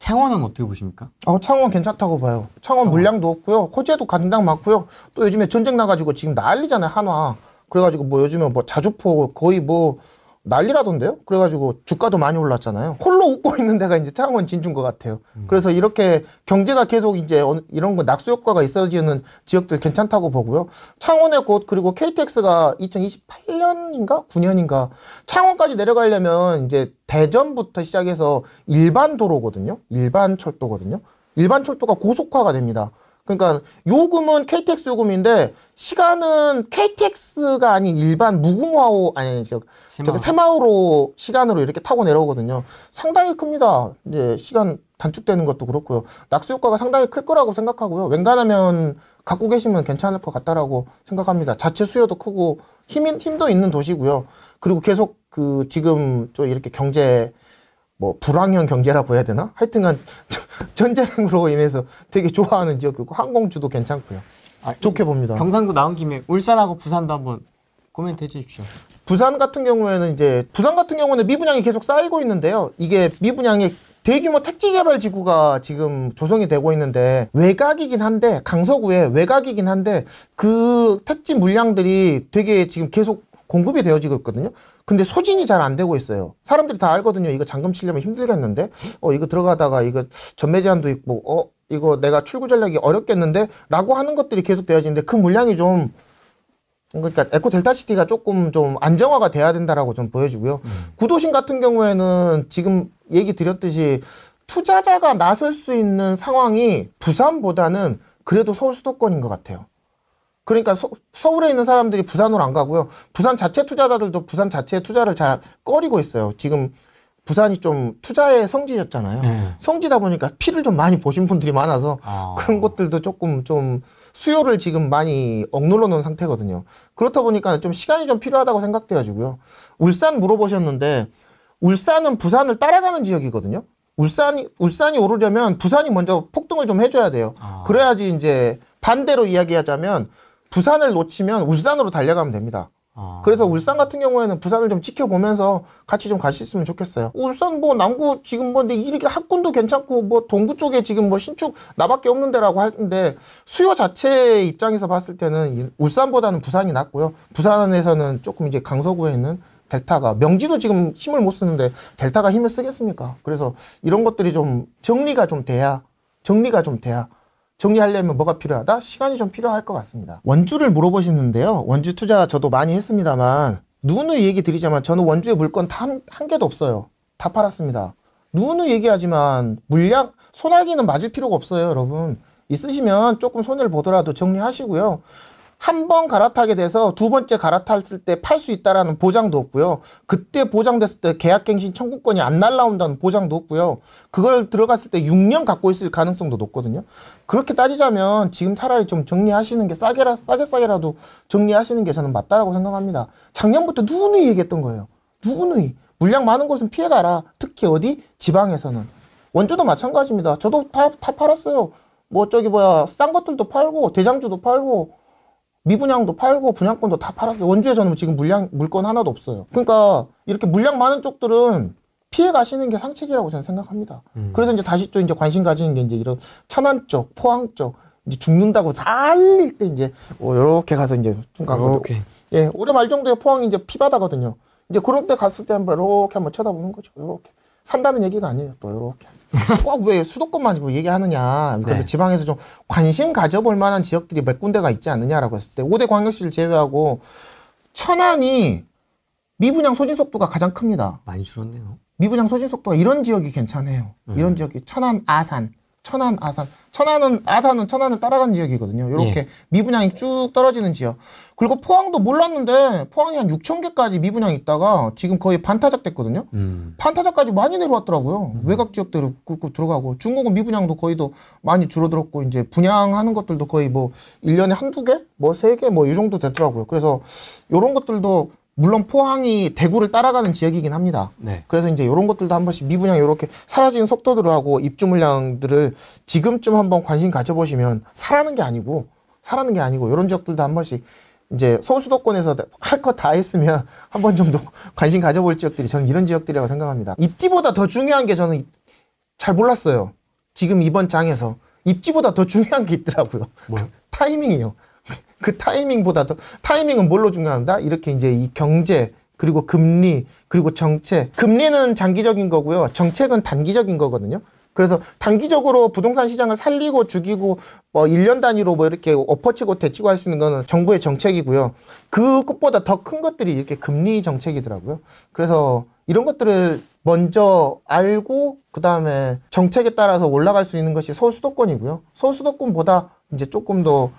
창원은 어떻게 보십니까? 창원 괜찮다고 봐요. 창원 물량도 없고요. 호재도 간당 많고요. 또 요즘에 전쟁 나가지고 지금 난리잖아요, 한화. 그래가지고 뭐 요즘에 뭐 자주포 거의 뭐 난리라던데요? 그래가지고 주가도 많이 올랐잖아요. 홀로 웃고 있는 데가 이제 창원 진주인 것 같아요. 그래서 이렇게 경제가 계속 이제 이런 거 낙수 효과가 있어지는 지역들 괜찮다고 보고요. 창원의 곳 그리고 KTX가 2028년인가 9년인가 창원까지 내려가려면 이제 대전부터 시작해서 일반 도로거든요. 일반 철도거든요. 일반 철도가 고속화가 됩니다. 그러니까 요금은 KTX 요금인데 시간은 KTX가 아닌 일반 무궁화호 아니 저기 새마을호 시간으로 이렇게 타고 내려오거든요. 상당히 큽니다. 이제 시간 단축되는 것도 그렇고요. 낙수 효과가 상당히 클 거라고 생각하고요. 웬간하면 갖고 계시면 괜찮을 것 같다라고 생각합니다. 자체 수요도 크고 힘도 있는 도시고요. 그리고 계속 그 지금 좀 이렇게 경제 뭐 불황형 경제라고 해야 되나? 하여튼간 전쟁으로 인해서 되게 좋아하는 지역이고 항공주도 괜찮고요. 좋게 봅니다. 경상도 나온 김에 울산하고 부산도 한번 코멘트 해주십시오. 부산 같은 경우에는 부산 같은 경우는 미분양이 계속 쌓이고 있는데요. 이게 미분양이 대규모 택지개발지구가 지금 조성이 되고 있는데 외곽이긴 한데 강서구에 외곽이긴 한데 그 택지 물량들이 되게 지금 계속 공급이 되어지고 있거든요. 근데 소진이 잘 안 되고 있어요. 사람들이 다 알거든요. 이거 잔금 치려면 힘들겠는데 이거 들어가다가 이거 전매 제한도 있고 이거 내가 출구 전략이 어렵겠는데 라고 하는 것들이 계속 되어지는데 그 물량이 좀 그러니까 에코델타시티가 조금 좀 안정화가 돼야 된다라고 좀 보여지고요. 구도심 같은 경우에는 지금 얘기 드렸듯이 투자자가 나설 수 있는 상황이 부산보다는 그래도 서울 수도권인 것 같아요. 그러니까 서울에 있는 사람들이 부산으로 안 가고요. 부산 자체 투자자들도 부산 자체에 투자를 잘 꺼리고 있어요. 지금 부산이 좀 투자의 성지였잖아요. 성지다 보니까 피를 좀 많이 보신 분들이 많아서 그런 것들도 조금 좀 수요를 지금 많이 억눌러 놓은 상태거든요. 그렇다 보니까 좀 시간이 좀 필요하다고 생각돼가지고요. 울산 물어보셨는데 울산은 부산을 따라가는 지역이거든요. 울산이 오르려면 부산이 먼저 폭등을 좀 해줘야 돼요. 그래야지 이제 반대로 이야기하자면 부산을 놓치면 울산으로 달려가면 됩니다. 그래서 울산 같은 경우에는 부산을 좀 지켜보면서 같이 좀 가셨으면 좋겠어요. 울산 뭐 남구 지금 뭐 이렇게 학군도 괜찮고 뭐 동구 쪽에 지금 뭐 신축 나밖에 없는 데라고 하는데 수요 자체 입장에서 봤을 때는 울산보다는 부산이 낫고요. 부산에서는 조금 이제 강서구에 있는 델타가 명지도 지금 힘을 못 쓰는데 델타가 힘을 쓰겠습니까? 그래서 이런 것들이 좀 정리가 좀 돼야 정리하려면 뭐가 필요하다? 시간이 좀 필요할 것 같습니다. 원주를 물어보시는데요. 원주 투자 저도 많이 했습니다만 누누이 얘기 드리자만 저는 원주에 물건 한 개도 없어요. 다 팔았습니다. 누누이 얘기하지만 물량 소나기는 맞을 필요가 없어요. 여러분 있으시면 조금 손해를 보더라도 정리하시고요. 한 번 갈아타게 돼서 두 번째 갈아탔을 때 팔 수 있다라는 보장도 없고요. 그때 보장됐을 때 계약갱신 청구권이 안 날라온다는 보장도 없고요. 그걸 들어갔을 때 6년 갖고 있을 가능성도 높거든요. 그렇게 따지자면 지금 차라리 좀 정리하시는 게 싸게라도 정리하시는 게 저는 맞다라고 생각합니다. 작년부터 누누이 얘기했던 거예요. 누누이. 물량 많은 곳은 피해가라. 특히 어디? 지방에서는. 원주도 마찬가지입니다. 저도 다 팔았어요. 싼 것들도 팔고 대장주도 팔고 미분양도 팔고 분양권도 다 팔았어요. 원주에서는 지금 물건 하나도 없어요. 그러니까 이렇게 물량 많은 쪽들은 피해 가시는 게 상책이라고 저는 생각합니다. 그래서 이제 다시 또 이제 관심 가지는 게 이제 이런 천안 쪽, 포항 쪽 이제 죽는다고 살릴 때 이제 요렇게 가서 이제 좀 가거든요. 예, 올해 말 정도에 포항이 이제 피바다거든요. 이제 그럴 때 갔을 때 이렇게 한번 쳐다보는 거죠. 요렇게 산다는 얘기가 아니에요. 또 요렇게. 꼭 왜 수도권만 얘기하느냐. 그런데 지방에서 좀 관심 가져볼 만한 지역들이 몇 군데가 있지 않느냐라고 했을 때 5대 광역시를 제외하고 천안이 미분양 소진 속도가 가장 큽니다. 많이 줄었네요. 미분양 소진 속도가 이런 지역이 괜찮아요. 이런 지역이 천안은 천안을 따라가는 지역이거든요. 이렇게 미분양이 쭉 떨어지는 지역. 그리고 포항도 몰랐는데 포항이 한 6,000개까지 미분양이 있다가 지금 거의 반타작 됐거든요. 반타작까지 많이 내려왔더라고요. 외곽 지역대로 들어가고 중국은 미분양도 거의도 많이 줄어들었고 이제 분양하는 것들도 거의 뭐 1년에 한두 개? 뭐 3개? 뭐 이 정도 됐더라고요. 그래서 이런 것들도 물론 포항이 대구를 따라가는 지역이긴 합니다. 그래서 이제 이런 것들도 한 번씩 미분양 이렇게 사라지는 속도들하고 입주 물량들을 지금쯤 한번 관심 가져보시면 사라는 게 아니고 이런 지역들도 한 번씩 이제 서울 수도권에서 할 것 다 했으면 한 번 정도 관심 가져볼 지역들이 저는 이런 지역들이라고 생각합니다. 입지보다 더 중요한 게 저는 잘 몰랐어요. 지금 이번 장에서 입지보다 더 중요한 게 있더라고요. 뭐요? 타이밍이요. 그 타이밍보다 더 타이밍은 뭘로 중요한다? 이렇게 이제 이 경제 그리고 금리 그리고 정책. 금리는 장기적인 거고요. 정책은 단기적인 거거든요. 그래서 단기적으로 부동산 시장을 살리고 죽이고 뭐 1년 단위로 뭐 이렇게 엎어치고 대치고 할 수 있는 거는 정부의 정책이고요. 그것보다 더 큰 것들이 이렇게 금리 정책이더라고요. 그래서 이런 것들을 먼저 알고 그다음에 정책에 따라서 올라갈 수 있는 것이 서울 수도권이고요. 서울 수도권보다 이제 조금 더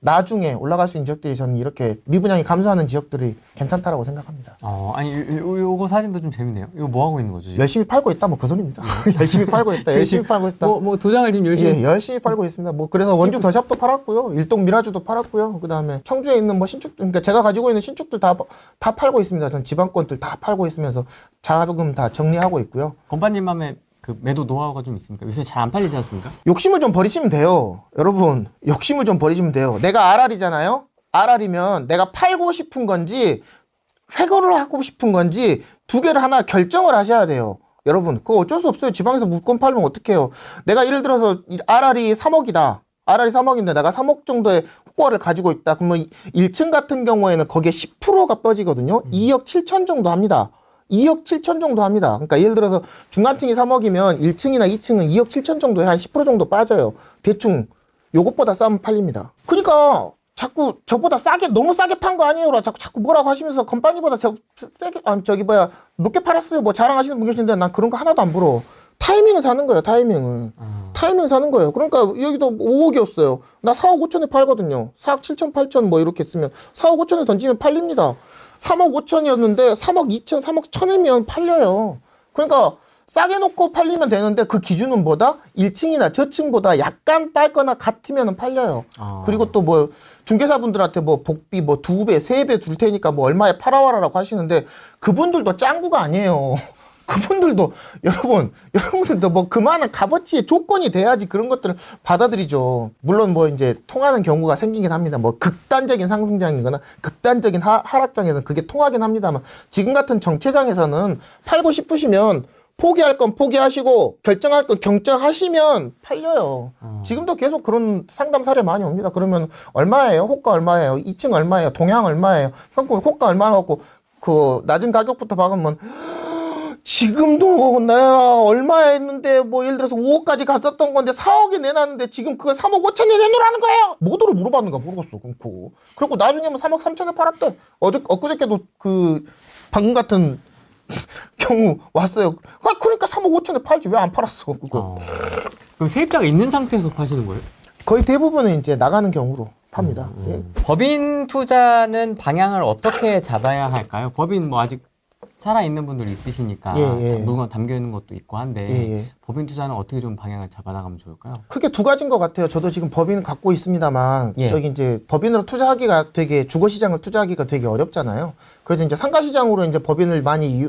나중에 올라갈 수 있는 지역들이 저는 이렇게 미분양이 감소하는 지역들이 괜찮다라고 생각합니다. 아니 요거 사진도 좀 재밌네요. 이거 뭐 하고 있는 거죠? 지금? 열심히 팔고 있다 뭐 그 소리입니다. 열심히 팔고 있다. 열심히 팔고 있다. 뭐 도장을 지금 열심히. 예, 열심히 팔고 있습니다. 뭐 그래서 원주 더샵도 팔았고요. 일동 미라주도 팔았고요. 그다음에 청주에 있는 뭐 신축 그러니까 제가 가지고 있는 신축들 다 팔고 있습니다. 전 지방권들 다 팔고 있으면서 자금 다 정리하고 있고요. 건반님 맘에 그 매도 노하우가 좀 있습니까? 요새 잘 안 팔리지 않습니까? 욕심을 좀 버리시면 돼요. 여러분, 욕심을 좀 버리시면 돼요. 내가 RR이잖아요? RR이면 내가 팔고 싶은 건지 회고를 하고 싶은 건지 두 개를 하나 결정을 하셔야 돼요. 여러분, 그거 어쩔 수 없어요. 지방에서 물건 팔면 어떡해요. 내가 예를 들어서 RR이 3억이다. RR이 3억인데 내가 3억 정도의 효과를 가지고 있다. 그러면 1층 같은 경우에는 거기에 10%가 빠지거든요. 2억 7천 정도 합니다. 2억 7천 정도 합니다. 그러니까 예를 들어서 중간층이 3억이면 1층이나 2층은 2억 7천 정도에 한 10% 정도 빠져요. 대충 요것보다 싸면 팔립니다. 그러니까 자꾸 저보다 싸게 너무 싸게 판 거 아니에요? 자꾸 뭐라고 하시면서 건반이보다 세게 높게 팔았어요. 뭐 자랑하시는 분 계신데 난 그런 거 하나도 안 부러워. 타이밍을 사는 거예요. 타이밍을. 타이밍 사는 거예요. 그러니까 여기도 5억이었어요. 나 4억 5천에 팔거든요. 4억 7천 8천 뭐 이렇게 쓰면 4억 5천에 던지면 팔립니다. 3억 5천이었는데 3억 2천, 3억 1천이면 팔려요. 그러니까 싸게 놓고 팔리면 되는데 그 기준은 뭐다? 1층이나 저층보다 약간 빨거나 같으면 팔려요. 그리고 또 뭐 중개사분들한테 뭐 복비 뭐 2배, 3배 줄 테니까 뭐 얼마에 팔아와라라고 하시는데 그분들도 짱구가 아니에요. 그분들도 여러분들도 뭐 그만한 값어치의 조건이 돼야지 그런 것들을 받아들이죠. 물론 뭐 이제 통하는 경우가 생기긴 합니다. 뭐 극단적인 상승장이거나 극단적인 하락장에서는 그게 통하긴 합니다만 지금 같은 정체장에서는 팔고 싶으시면 포기할 건 포기하시고 결정할 건 결정하시면 팔려요. 지금도 계속 그런 상담 사례 많이 옵니다. 그러면 얼마예요? 호가 얼마예요? 2층 얼마예요? 동향 얼마예요? 그럼 호가 얼마나 갖고 그 낮은 가격부터 박으면 지금도 내가 얼마에 했는데 뭐 예를 들어서 5억까지 갔었던 건데 4억에 내놨는데 지금 그거 3억 5천에 내놓으라는 거예요. 뭐도로 물어봤는가 모르겠어. 그리고 나중에 뭐 3억 3천에 팔았대. 엊그저께도 그 방금 같은 경우 왔어요. 그러니까 3억 5천에 팔지 왜 안 팔았어 그거. 그럼 세입자가 있는 상태에서 파시는 거예요? 거의 대부분은 이제 나가는 경우로 팝니다. 예. 법인 투자는 방향을 어떻게 잡아야 할까요? 법인 뭐 아직 살아있는 분들이 있으시니까 물건 담겨있는 것도 있고 한데 법인 투자는 어떻게 좀 방향을 잡아나가면 좋을까요? 크게 두 가지인 것 같아요. 저도 지금 법인을 갖고 있습니다만 저기 이제 법인으로 투자하기가 되게 주거시장을 투자하기가 되게 어렵잖아요. 그래서 이제 상가시장으로 이제 법인을 많이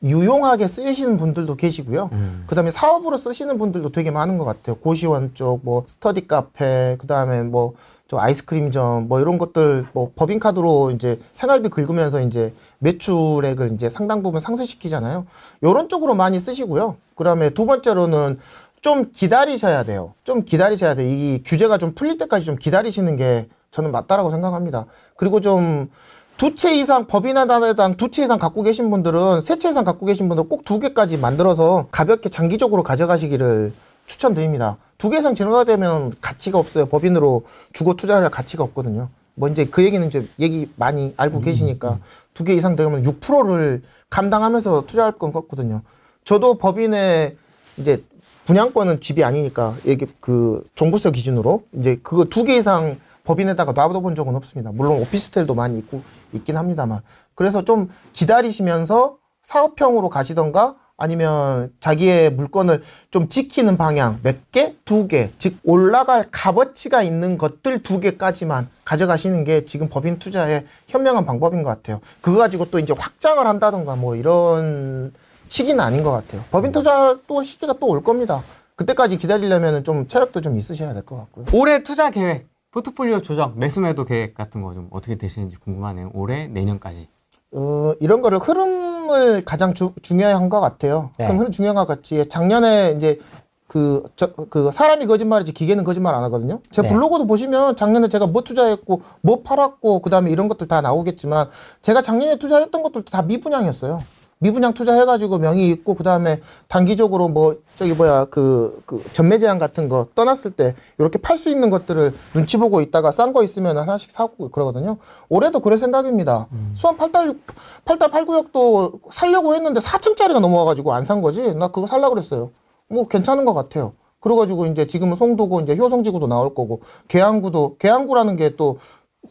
유용하게 쓰시는 분들도 계시고요. 그다음에 사업으로 쓰시는 분들도 되게 많은 것 같아요. 고시원 쪽, 뭐 스터디 카페, 그다음에 뭐 저 아이스크림점, 뭐 이런 것들 뭐 법인카드로 이제 생활비 긁으면서 이제 매출액을 이제 상당 부분 상쇄시키잖아요. 이런 쪽으로 많이 쓰시고요. 그다음에 두 번째로는 좀 기다리셔야 돼요. 좀 기다리셔야 돼요. 이 규제가 좀 풀릴 때까지 좀 기다리시는 게 저는 맞다라고 생각합니다. 그리고 좀 두 채 이상 법인 하나당 두 채 이상 갖고 계신 분들은 세 채 이상 갖고 계신 분들은 꼭 두 개까지 만들어서 가볍게 장기적으로 가져가시기를 추천드립니다. 두 개 이상 지나가게 되면 가치가 없어요. 법인으로 주거 투자할 가치가 없거든요. 뭐 이제 그 얘기는 이제 얘기 많이 알고 계시니까 두 개 이상 되면 6%를 감당하면서 투자할 건 같거든요. 저도 법인에 이제 분양권은 집이 아니니까 이게 그 종부세 기준으로 이제 그거 두 개 이상 법인에다가 놔둬본 적은 없습니다. 물론 오피스텔도 많이 있긴 합니다만. 그래서 좀 기다리시면서 사업형으로 가시던가 아니면 자기의 물건을 좀 지키는 방향 몇 개? 두 개. 즉 올라갈 값어치가 있는 것들 두 개까지만 가져가시는 게 지금 법인 투자의 현명한 방법인 것 같아요. 그거 가지고 또 이제 확장을 한다던가 뭐 이런 시기는 아닌 것 같아요. 법인 투자 또 시기가 또 올 겁니다. 그때까지 기다리려면 좀 체력도 좀 있으셔야 될 것 같고요. 올해 투자 계획, 포트폴리오 조정, 매수매도 계획 같은 거 좀 어떻게 되시는지 궁금하네요. 올해, 내년까지. 이런 거를 흐름을 가장 중요한 것 같아요. 그럼 흐름 중요한 것 같이 작년에 이제 그 사람이 거짓말이지 기계는 거짓말 안 하거든요. 제 네. 블로그도 보시면 작년에 제가 뭐 투자했고 뭐 팔았고 그다음에 이런 것들 다 나오겠지만 제가 작년에 투자했던 것들도 다 미분양이었어요. 미분양 투자해가지고 명의 있고 그다음에 단기적으로 뭐 저기 뭐야 그 전매 제한 같은 거 떠났을 때 이렇게 팔 수 있는 것들을 눈치 보고 있다가 싼 거 있으면 하나씩 사고 그러거든요. 올해도 그럴 생각입니다. 수원 8달 8구역도 살려고 했는데 4층짜리가 넘어와가지고 안 산 거지. 나 그거 살라 그랬어요. 뭐 괜찮은 것 같아요. 그래가지고 이제 지금은 송도고 이제 효성지구도 나올 거고 계양구라는 게 또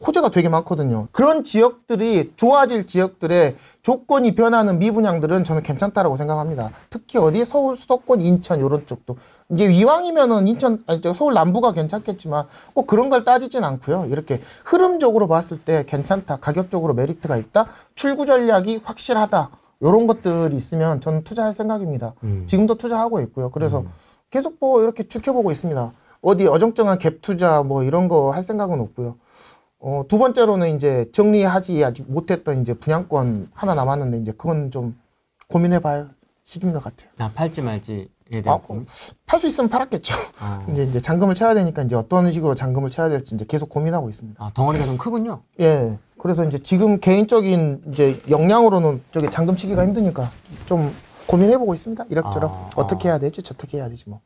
호재가 되게 많거든요. 그런 지역들이 좋아질 지역들의 조건이 변하는 미분양들은 저는 괜찮다라고 생각합니다. 특히 어디 서울 수도권 인천 이런 쪽도 이제 이왕이면은 인천 아니 서울 남부가 괜찮겠지만 꼭 그런 걸 따지진 않고요. 이렇게 흐름적으로 봤을 때 괜찮다, 가격적으로 메리트가 있다, 출구 전략이 확실하다 이런 것들이 있으면 저는 투자할 생각입니다. 지금도 투자하고 있고요. 그래서 계속 뭐 이렇게 지켜보고 있습니다. 어디 어정쩡한 갭 투자 뭐 이런 거 할 생각은 없고요. 두 번째로는 이제 정리하지 아직 못했던 이제 분양권 하나 남았는데 이제 그건 좀 고민해봐야 시기인 것 같아요. 아, 팔지 말지에 대한 고민? 팔 수 있으면 팔았겠죠. 이제 잔금을 쳐야 되니까 이제 어떤 식으로 잔금을 쳐야 될지 이제 계속 고민하고 있습니다. 아, 덩어리가 좀 크군요. 예. 그래서 이제 지금 개인적인 이제 역량으로는 저기 잔금 치기가 힘드니까 좀 고민해보고 있습니다. 이럭저럭 어떻게 해야 되지, 저떻게 해야 되지 뭐.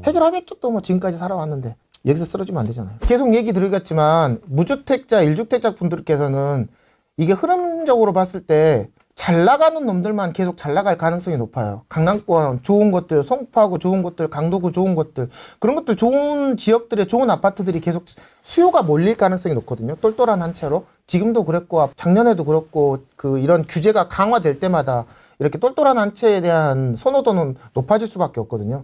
해결하겠죠. 또 뭐 지금까지 살아왔는데. 여기서 쓰러지면 안 되잖아요. 계속 얘기 드리겠지만 무주택자, 1주택자 분들께서는 이게 흐름적으로 봤을 때 잘 나가는 놈들만 계속 잘 나갈 가능성이 높아요. 강남권 좋은 것들, 송파구 좋은 것들, 강도구 좋은 것들 그런 것들 좋은 지역들의 좋은 아파트들이 계속 수요가 몰릴 가능성이 높거든요. 똘똘한 한 채로. 지금도 그랬고 작년에도 그렇고 이런 규제가 강화될 때마다 이렇게 똘똘한 한 채에 대한 선호도는 높아질 수밖에 없거든요.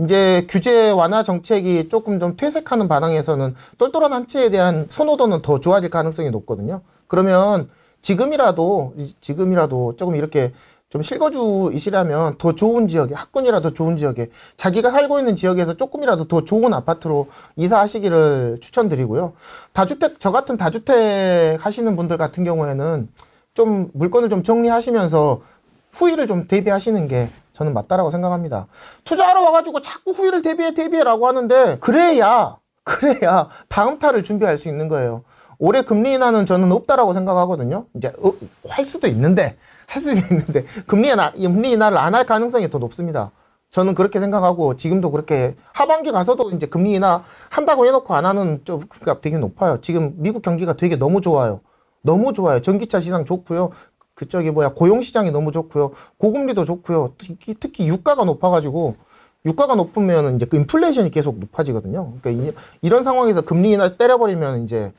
이제 규제 완화 정책이 조금 좀 퇴색하는 반항에서는 똘똘한 한 채에 대한 선호도는 더 좋아질 가능성이 높거든요. 그러면 지금이라도 조금 이렇게 좀 실거주이시라면 더 좋은 지역에, 학군이라도 좋은 지역에, 자기가 살고 있는 지역에서 조금이라도 더 좋은 아파트로 이사하시기를 추천드리고요. 저 같은 다주택 하시는 분들 같은 경우에는 좀 물건을 좀 정리하시면서 후위를 좀 대비하시는 게 저는 맞다라고 생각합니다. 투자하러 와가지고 자꾸 후위를 대비해라고 하는데 그래야 다음 탈을 준비할 수 있는 거예요. 올해 금리 인하는 저는 없다라고 생각하거든요. 이제 할 수도 있는데 금리 인하를 안 할 가능성이 더 높습니다. 저는 그렇게 생각하고 지금도 그렇게 하반기 가서도 이제 금리 인하 한다고 해놓고 안 하는 쪽가 되게 높아요. 지금 미국 경기가 되게 너무 좋아요. 너무 좋아요. 전기차 시장 좋고요. 고용 시장이 너무 좋고요. 고금리도 좋고요. 특히 유가가 높아가지고 유가가 높으면 이제 인플레이션이 계속 높아지거든요. 그러니까 이런 상황에서 금리 인하 때려버리면 이제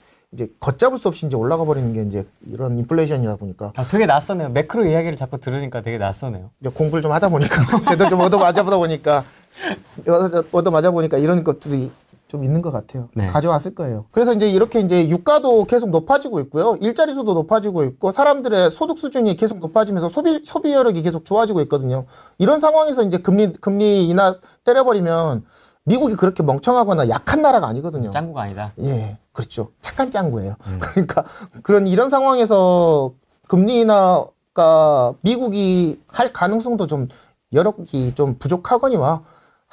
걷잡을 수 없이 이제 올라가 버리는 게 이제 이런 인플레이션이다 보니까. 되게 낯서네요. 매크로 이야기를 자꾸 들으니까 되게 낯서네요. 이제 공부를 좀 하다 보니까 제도 좀 얻어맞아 보니까 이런 것들이 좀 있는 것 같아요. 네. 가져왔을 거예요. 그래서 이제 이렇게 이제 유가도 계속 높아지고 있고요. 일자리 수도 높아지고 있고 사람들의 소득 수준이 계속 높아지면서 소비 여력이 계속 좋아지고 있거든요. 이런 상황에서 이제 금리 인하 때려버리면 미국이 그렇게 멍청하거나 약한 나라가 아니거든요. 짱구가 아니다. 예, 그렇죠. 착한 짱구예요. 그러니까 이런 상황에서 금리 인하가 미국이 할 가능성도 좀 여력이 좀 부족하거니와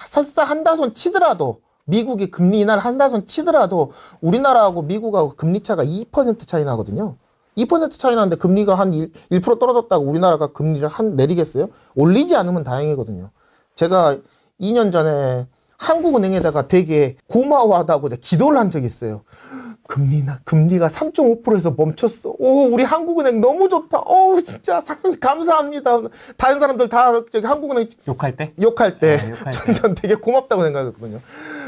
설사 한다손 치더라도 미국이 금리 인하를 한다손 치더라도 우리나라하고 미국하고 금리 차가 2% 차이 나거든요. 2% 차이 나는데 금리가 한 1% 떨어졌다고 우리나라가 금리를 금리겠어요? 올리지 않으면 다행이거든요. 제가 2년 전에 한국은행에다가 되게 고마워하다고 기도를 한 적이 있어요. 금리가 3.5%에서 멈췄어. 우리 한국은행 너무 좋다. 진짜 감사합니다. 다른 사람들 다 한국은행 욕할 때? 전 되게 고맙다고 생각했거든요.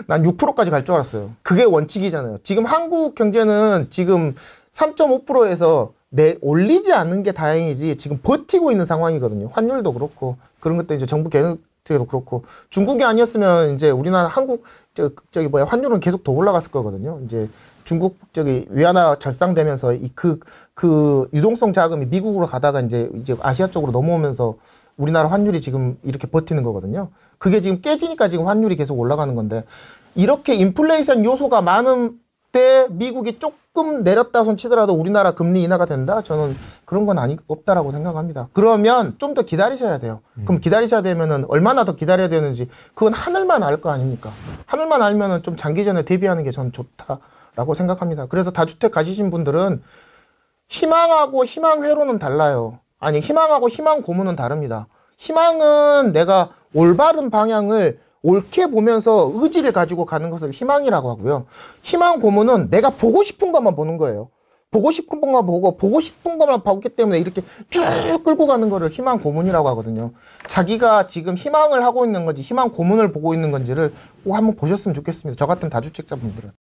난 6%까지 갈 줄 알았어요. 그게 원칙이잖아요. 지금 한국 경제는 지금 3.5%에서 올리지 않는 게 다행이지 지금 버티고 있는 상황이거든요. 환율도 그렇고 그런 것도 이제 정부 도 그렇고 중국이 아니었으면 이제 우리나라 환율은 계속 더 올라갔을 거거든요. 이제 중국 위안화 절상되면서 그 유동성 자금이 미국으로 가다가 이제 아시아 쪽으로 넘어오면서 우리나라 환율이 지금 이렇게 버티는 거거든요. 그게 지금 깨지니까 지금 환율이 계속 올라가는 건데 이렇게 인플레이션 요소가 많은 그때 미국이 조금 내렸다 손 치더라도 우리나라 금리 인하가 된다? 저는 그런 건 없다라고 생각합니다. 그러면 좀 더 기다리셔야 돼요. 그럼 기다리셔야 되면은 얼마나 더 기다려야 되는지 그건 하늘만 알 거 아닙니까? 하늘만 알면은 좀 장기전에 대비하는 게 저는 좋다라고 생각합니다. 그래서 다주택 가지신 분들은 희망하고 희망회로는 달라요. 아니, 희망하고 희망 고문은 다릅니다. 희망은 내가 올바른 방향을 옳게 보면서 의지를 가지고 가는 것을 희망이라고 하고요. 희망 고문은 내가 보고 싶은 것만 보는 거예요. 보고 싶은 것만 보고 보고 싶은 것만 봤기 때문에 이렇게 쭉 끌고 가는 거를 희망 고문이라고 하거든요. 자기가 지금 희망을 하고 있는 건지 희망 고문을 보고 있는 건지를 꼭 한번 보셨으면 좋겠습니다. 저 같은 다주택자분들은.